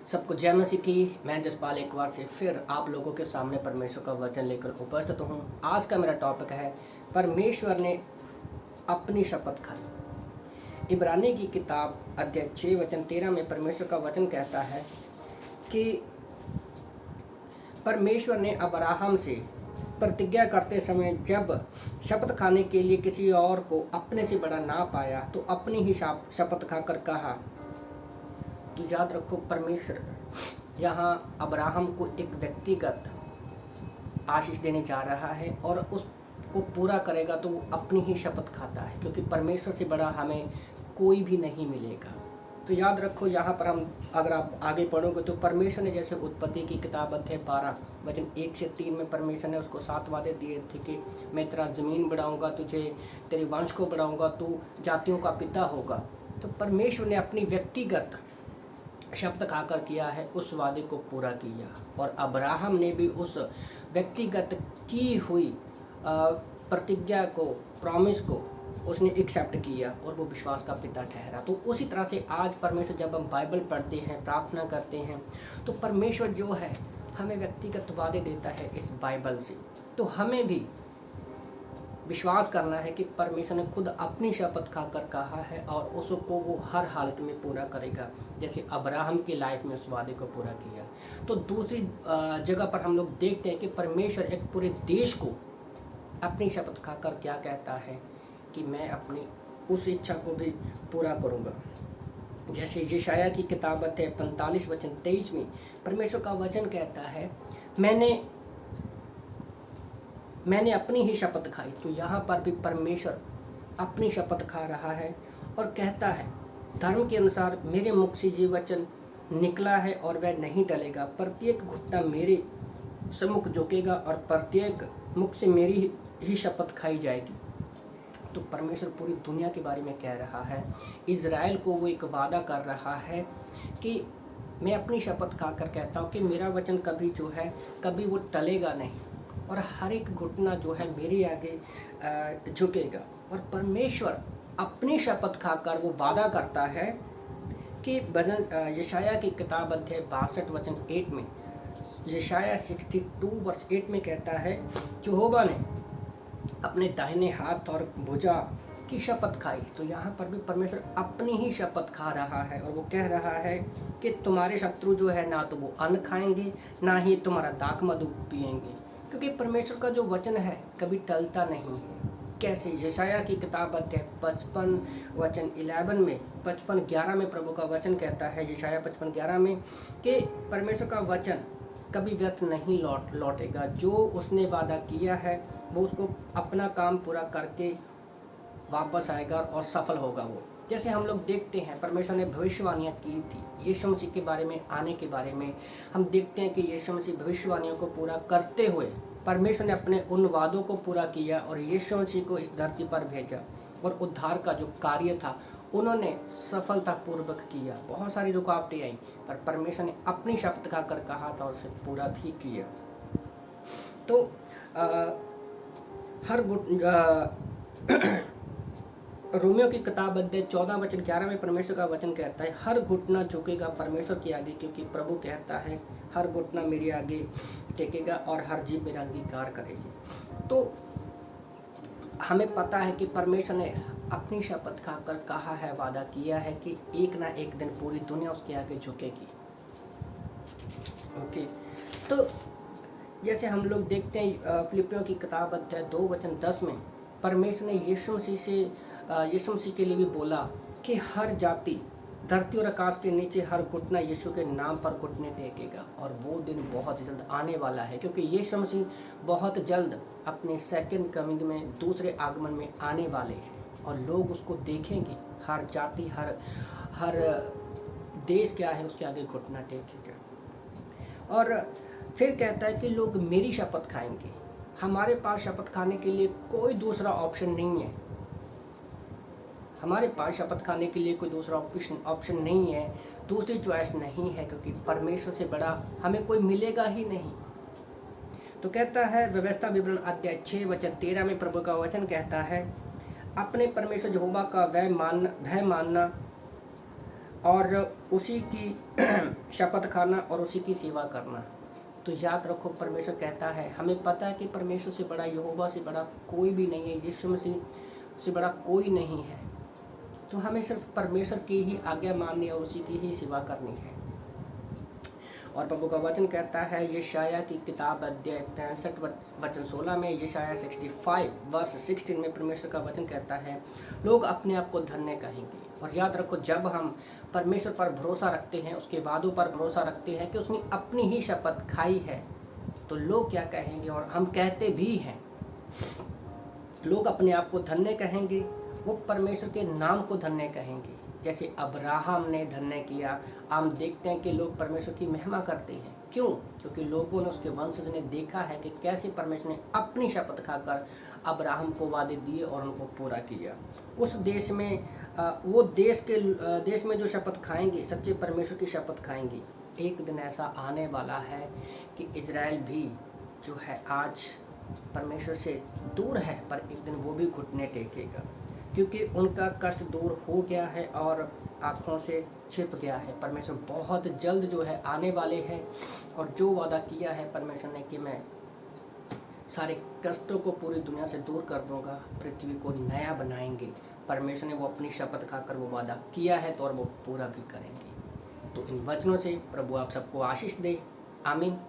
सबको जय मसीह की। मैं जसपाल एक बार से फिर आप लोगों के सामने परमेश्वर का वचन लेकर उपस्थित हूँ। आज का मेरा टॉपिक है परमेश्वर ने अपनी शपथ खाई। इब्रानी की किताब अध्याय 6 वचन 13 में परमेश्वर का वचन कहता है कि परमेश्वर ने अब्राहम से प्रतिज्ञा करते समय जब शपथ खाने के लिए किसी और को अपने से बड़ा ना पाया तो अपनी ही शपथ खाकर कहा। तो याद रखो, परमेश्वर यहाँ अब्राहम को एक व्यक्तिगत आशीष देने जा रहा है और उसको पूरा करेगा तो वो अपनी ही शपथ खाता है, क्योंकि परमेश्वर से बड़ा हमें कोई भी नहीं मिलेगा। तो याद रखो, यहाँ पर हम अगर आप आगे पढ़ोगे तो परमेश्वर ने जैसे उत्पत्ति की किताब अध्याय 12 वचन 1 से 3 में परमेश्वर ने उसको 7 वादे दिए थे कि मैं तेरा ज़मीन बढ़ाऊँगा, तुझे तेरे वंश को बढ़ाऊँगा, तू जातियों का पिता होगा। तो परमेश्वर ने अपनी व्यक्तिगत शब्द खाकर किया है, उस वादे को पूरा किया और अब्राहम ने भी उस व्यक्तिगत की हुई प्रतिज्ञा को, प्रॉमिस को उसने एक्सेप्ट किया और वो विश्वास का पिता ठहरा। तो उसी तरह से आज परमेश्वर, जब हम बाइबल पढ़ते हैं, प्रार्थना करते हैं, तो परमेश्वर जो है हमें व्यक्तिगत वादे देता है इस बाइबल से। तो हमें भी विश्वास करना है कि परमेश्वर ने खुद अपनी शपथ खाकर कहा है और उसको वो हर हालत में पूरा करेगा, जैसे अब्राहम की लाइफ में उस वादे को पूरा किया। तो दूसरी जगह पर हम लोग देखते हैं कि परमेश्वर एक पूरे देश को अपनी शपथ खाकर क्या कहता है कि मैं अपनी उस इच्छा को भी पूरा करूँगा। जैसे यशायाह की किताब है 45 वचन 23 में परमेश्वर का वचन कहता है, मैंने अपनी ही शपथ खाई। तो यहाँ पर भी परमेश्वर अपनी शपथ खा रहा है और कहता है, धर्म के अनुसार मेरे मुख से ये वचन निकला है और वह नहीं टलेगा। प्रत्येक घुटना मेरे सम्मुख झुकेगा और प्रत्येक मुख से मेरी ही शपथ खाई जाएगी। तो परमेश्वर पूरी दुनिया के बारे में कह रहा है, इज़राइल को वो एक वादा कर रहा है कि मैं अपनी शपथ खाकर कहता हूँ कि मेरा वचन कभी जो है कभी वो टलेगा नहीं और हर एक घुटना जो है मेरे आगे झुकेगा। और परमेश्वर अपनी शपथ खाकर वो वादा करता है कि यशायाह की किताब अध्याय 62 वचन 8 में, यशायाह 62 वर्ष 8 में कहता है, यहोवा ने अपने दाहिने हाथ और भुजा की शपथ खाई। तो यहाँ पर भी परमेश्वर अपनी ही शपथ खा रहा है और वो कह रहा है कि तुम्हारे शत्रु जो है ना तो वो अन्न खाएंगे ना ही तुम्हारा दाख मधु पिएंगे, क्योंकि परमेश्वर का जो वचन है कभी टलता नहीं है। कैसे? यशायाह की किताब अध्याय 55 वचन 11 में 55:11 में प्रभु का वचन कहता है, यशायाह 55:11 में, कि परमेश्वर का वचन कभी व्यर्थ नहीं लौटेगा। जो उसने वादा किया है वो उसको अपना काम पूरा करके वापस आएगा और सफल होगा वो। जैसे हम लोग देखते हैं परमेश्वर ने भविष्यवाणियाँ की थी यीशु मसीह के बारे में, आने के बारे में। हम देखते हैं कि यीशु मसीह भविष्यवाणियों को पूरा करते हुए परमेश्वर ने अपने उन वादों को पूरा किया और यीशु मसीह को इस धरती पर भेजा और उद्धार का जो कार्य था उन्होंने सफलतापूर्वक किया। बहुत सारी रुकावटें आई पर परमेश्वर ने अपनी शपथ खाकर कहा था और उसे पूरा भी किया। तो रोमियो की किताब अध्याय 14 वचन 11 में परमेश्वर का वचन कहता है, हर घुटना झुकेगा परमेश्वर के आगे, क्योंकि प्रभु कहता है हर घुटना मेरे आगे टेकेगा और हर जीभ मेरा अंगीकार करेगी। तो हमें पता है कि परमेश्वर ने अपनी शपथ खाकर कहा है, वादा किया है कि एक ना एक दिन पूरी दुनिया उसके आगे झुकेगी। ओके, तो जैसे हम लोग देखते हैं फिलिपियों की किताब अध्याय 2 वचन 10 में परमेश्वर ने यीशु मसीह के लिए भी बोला कि हर जाति धरती और आकाश के नीचे हर घुटना यीशु के नाम पर घुटने टेकेगा। और वो दिन बहुत जल्द आने वाला है, क्योंकि यीशु मसीह बहुत जल्द अपने सेकंड कमिंग में, दूसरे आगमन में आने वाले हैं और लोग उसको देखेंगे। हर जाति, हर देश क्या है उसके आगे घुटना टेकेगा। और फिर कहता है कि लोग मेरी शपथ खाएंगे। हमारे पास शपथ खाने के लिए कोई दूसरा ऑप्शन नहीं है। हमारे पास शपथ खाने के लिए कोई दूसरा ऑप्शन नहीं है, दूसरी चॉइस नहीं है, क्योंकि परमेश्वर से बड़ा हमें कोई मिलेगा ही नहीं। तो कहता है व्यवस्था विवरण अध्याय 6 वचन 13 में प्रभु का वचन कहता है, अपने परमेश्वर यहोवा का भय मानना और उसी की शपथ खाना और उसी की सेवा करना। तो याद रखो, परमेश्वर कहता है, हमें पता है कि परमेश्वर से बड़ा, यहोवा से बड़ा कोई भी नहीं है, यीशु मसीह से बड़ा कोई नहीं है। तो हमें सिर्फ परमेश्वर की ही आज्ञा माननी और उसी की ही सेवा करनी है। और प्रभु का वचन कहता है यशाया की किताब अध्याय 65 वचन 16 में, यशाया 65 वर्ष 16 में परमेश्वर का वचन कहता है, लोग अपने आप को धन्य कहेंगे। और याद रखो, जब हम परमेश्वर पर भरोसा रखते हैं, उसके वादों पर भरोसा रखते हैं कि उसने अपनी ही शपथ खाई है, तो लोग क्या कहेंगे, और हम कहते भी हैं, लोग अपने आप को धन्य कहेंगे, वो परमेश्वर के नाम को धन्य कहेंगे। जैसे अब्राहम ने धन्य किया। हम देखते हैं कि लोग परमेश्वर की महिमा करते हैं। क्यों? क्योंकि लोगों ने, उसके वंशज ने देखा है कि कैसे परमेश्वर ने अपनी शपथ खाकर अब्राहम को वादे दिए और उनको पूरा किया। उस देश में वो देश में जो शपथ खाएंगे, सच्चे परमेश्वर की शपथ खाएंगे। एक दिन ऐसा आने वाला है कि इजराइल भी जो है आज परमेश्वर से दूर है, पर एक दिन वो भी घुटने टेकेगा, क्योंकि उनका कष्ट दूर हो गया है और आँखों से छिप गया है। परमेश्वर बहुत जल्द जो है आने वाले हैं, और जो वादा किया है परमेश्वर ने कि मैं सारे कष्टों को पूरी दुनिया से दूर कर दूंगा, पृथ्वी को नया बनाएंगे, परमेश्वर ने वो अपनी शपथ खाकर वो वादा किया है, तो और वो पूरा भी करेंगे। तो इन वचनों से प्रभु आप सबको आशीष दे। आमीन।